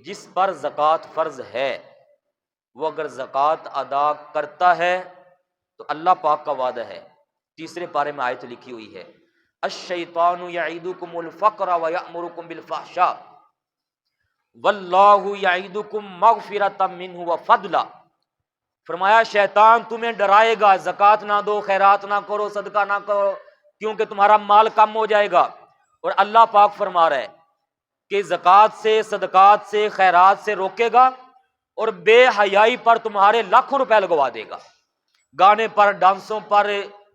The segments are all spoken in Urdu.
جس پر زکوٰۃ فرض ہے وہ اگر زکوٰۃ ادا کرتا ہے تو اللہ پاک کا وعدہ ہے، تیسرے پارے میں آیت لکھی ہوئی ہے، الشیطان یعیدکم الفقر ویأمرکم بالفحشاء واللہ یعیدکم مغفرۃ منہ وفضلا۔ فرمایا شیطان تمہیں ڈرائے گا، زکوٰۃ نہ دو، خیرات نہ کرو، صدقہ نہ کرو، کیونکہ تمہارا مال کم ہو جائے گا۔ اور اللہ پاک فرما رہا ہے کہ زکوٰۃ سے، صدقات سے، خیرات سے روکے گا اور بے حیائی پر تمہارے لاکھوں روپے لگوا دے گا، گانے پر، ڈانسوں پر،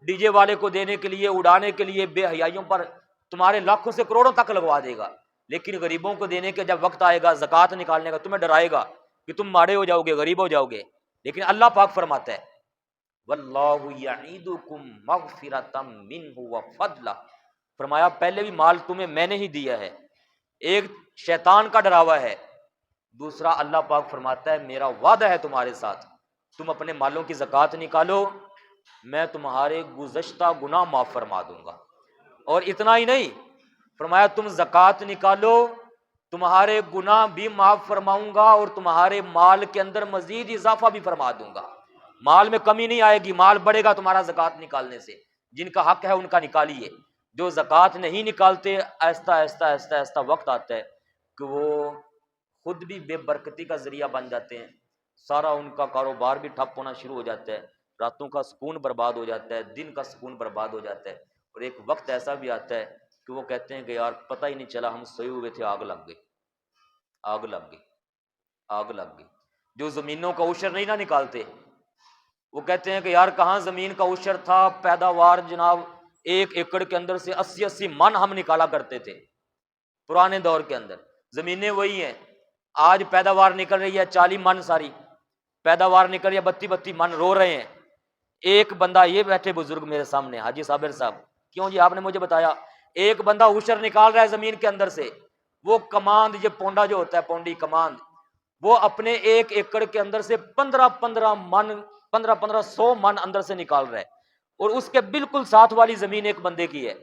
ڈی جے والے کو دینے کے لیے، اڑانے کے لیے، بے حیائیوں پر تمہارے لاکھوں سے کروڑوں تک لگوا دے گا۔ لیکن غریبوں کو دینے کے جب وقت آئے گا، زکوٰۃ نکالنے کا، تمہیں ڈرائے گا کہ تم ماڑے ہو جاؤ گے، غریب ہو جاؤ گے۔ لیکن اللہ پاک فرماتا ہے واللہ یعیدکم مغفرۃ منہ وفضلا، فرمایا پہلے بھی مال تمہیں میں نے ہی دیا ہے، ایک شیطان کا ڈراوا ہے، دوسرا اللہ پاک فرماتا ہے میرا وعدہ ہے تمہارے ساتھ، تم اپنے مالوں کی زکوٰۃ نکالو، میں تمہارے گزشتہ گناہ معاف فرما دوں گا۔ اور اتنا ہی نہیں، فرمایا تم زکوٰۃ نکالو، تمہارے گناہ بھی معاف فرماؤں گا اور تمہارے مال کے اندر مزید اضافہ بھی فرما دوں گا، مال میں کمی نہیں آئے گی، مال بڑھے گا تمہارا زکوٰۃ نکالنے سے۔ جن کا حق ہے ان کا نکالیے، جو زکوٰۃ نہیں نکالتے آہستہ آہستہ آہستہ آہستہ وقت آتا ہے کہ وہ خود بھی بے برکتی کا ذریعہ بن جاتے ہیں، سارا ان کا کاروبار بھی ٹھپ ہونا شروع ہو جاتا ہے، راتوں کا سکون برباد ہو جاتا ہے، دن کا سکون برباد ہو جاتا ہے، اور ایک وقت ایسا بھی آتا ہے کہ وہ کہتے ہیں کہ یار پتہ ہی نہیں چلا ہم سوئے ہوئے تھے، آگ لگ گئی، آگ لگ گئی، آگ لگ گئی۔ جو زمینوں کا عشر نہیں نہ نکالتے، وہ کہتے ہیں کہ یار کہاں زمین کا عشر تھا، پیداوار جناب 1 ایکڑ کے اندر سے 80 من ہم نکالا کرتے تھے پرانے دور کے اندر، زمینیں وہی ہیں، آج پیداوار نکل رہی ہے 40 من، ساری پیداوار نکل رہی ہے 32 من، رو رہے ہیں۔ ایک بندہ، یہ بیٹھے بزرگ میرے سامنے حاجی صابر صاحب، کیوں جی آپ نے مجھے بتایا، ایک بندہ عشر نکال رہا ہے زمین کے اندر سے، وہ کماند، یہ پونڈا جو ہوتا ہے، پونڈی کماند، وہ اپنے 1 ایکڑ کے اندر سے 15 من، 100 من اندر سے نکال رہا ہے، اور اس کے بالکل ساتھ والی زمین ایک بندے کی ہے،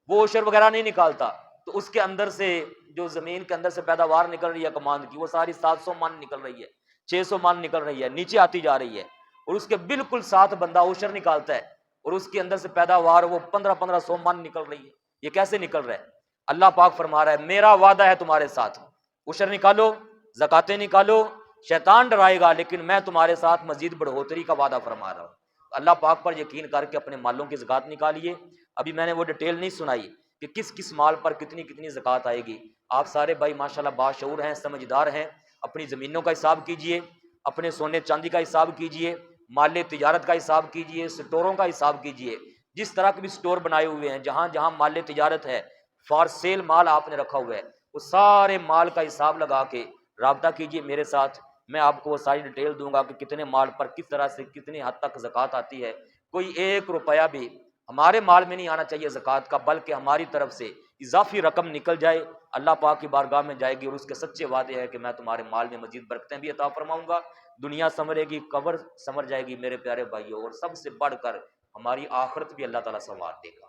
وہ عشر وغیرہ نہیں نکالتا، تو اس کے اندر سے جو زمین کے اندر سے پیداوار نکل رہی ہے کماند کی، وہ ساری 700 من نکل رہی ہے، 600 من نکل رہی ہے، نیچے آتی جا رہی ہے، اور اس کے بالکل ساتھ بندہ عشر نکالتا ہے اور اس کے اندر سے پیداوار وہ 1500 من نکل رہی ہے۔ یہ کیسے نکل رہا ہے؟ اللہ پاک فرما رہا ہے میرا وعدہ ہے تمہارے ساتھ، عشر نکالو، زکاتیں نکالو، شیطان ڈرائے گا لیکن میں تمہارے ساتھ مزید بڑھوتری کا وعدہ فرما رہا ہوں۔ اللہ پاک پر یقین کر کے اپنے مالوں کی زکات نکالیے۔ ابھی میں نے وہ ڈیٹیل نہیں سنائی کہ کس کس مال پر کتنی کتنی زکات آئے گی، آپ سارے بھائی ماشاءاللہ باشعور ہیں، سمجھدار ہیں، اپنی زمینوں کا حساب کیجئے، اپنے سونے چاندی کا حساب کیجئے، مال تجارت کا حساب کیجئے، سٹوروں کا حساب کیجئے، جس طرح کے بھی سٹور بنائے ہوئے ہیں، جہاں جہاں مال تجارت ہے، فار سیل مال آپ نے رکھا ہوا ہے، وہ سارے مال کا حساب لگا کے رابطہ کیجئے میرے ساتھ، میں آپ کو وہ ساری ڈیٹیل دوں گا کہ کتنے مال پر کس طرح سے کتنی حد تک زکوٰۃ آتی ہے۔ کوئی 1 روپیہ بھی ہمارے مال میں نہیں آنا چاہیے زکوٰۃ کا، بلکہ ہماری طرف سے اضافی رقم نکل جائے، اللہ پاک کی بارگاہ میں جائے گی، اور اس کے سچے وعدے ہیں کہ میں تمہارے مال میں مزید برکتیں بھی عطا فرماؤں گا، دنیا سنورے گی، قبر سنور جائے گی میرے پیارے بھائیوں، اور سب سے بڑھ کر ہماری آخرت بھی اللہ تعالیٰ سنوار دے گا۔